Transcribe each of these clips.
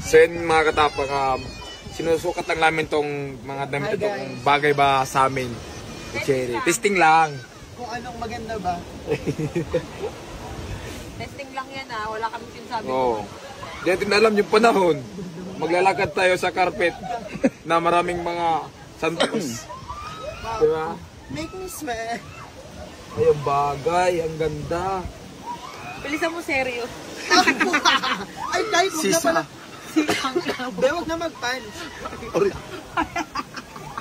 So yun mga katapang, sinusukat lang namin tong mga damit itong bagay ba sa amin. Cherry. Testing lang. Kung anong maganda ba? Testing lang yan wala kaming sinasabi. Oo. Di natin alam yung panahon. Maglalakad tayo sa carpet na maraming mga santos. Diba? Make me smile. Ay, ang bagay, ang ganda. Bilisan mo seryo. Ay, guys, huwag na pala. Sisang Huwag na mag-pants.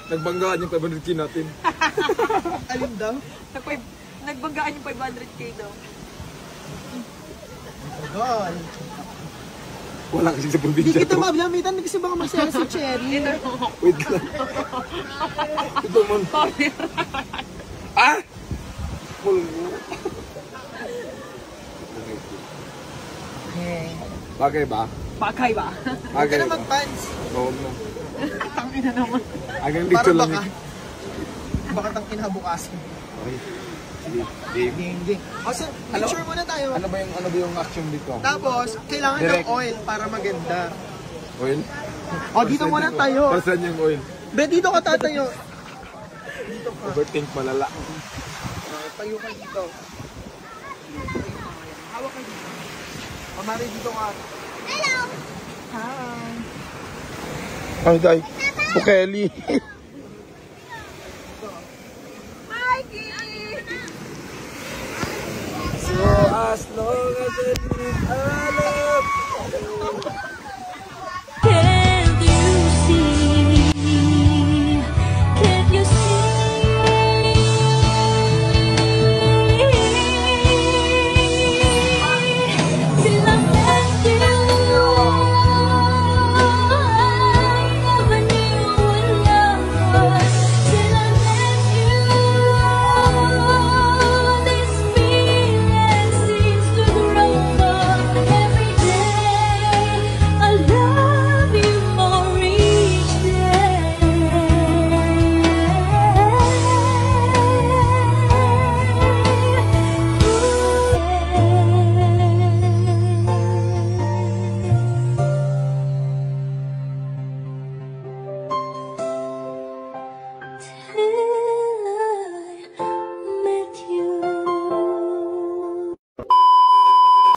Nagbanggaan yung 500k natin. Alin daw? Nagbanggaan yung 500k daw. God. Wala kasi sa Hindi probinsya kita to. mablamitan kasi baka masaya si Cherry. Wait lang. Ito mo. Ah! Mulmo. Bagay ba? Bagay ba? Huwag ka Bagay na ba? mag-pants. Oo mo. Tangina naman. Hanggang dito Parang lang. baka tang kinabukasan. Okay. Sige. Game. Hindi. O, so, picture muna tayo. Ano ba yung action dito? Tapos, kailangan Direct. ng oil para maganda. Oil? O, dito muna tayo. Pasan yung oil? Be, dito ka tatayo. Overthink malala. Tayo ka dito. Hawak ka dito. Pamari dito ka. Hello! Hi! Ay, day. Pukeli. So as long as I live, I love you. Can't you see? Can't you see? Till I met you, I never knew what love was. Till I met you, this feeling seems to grow more every day. I love you more each day.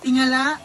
Tingala.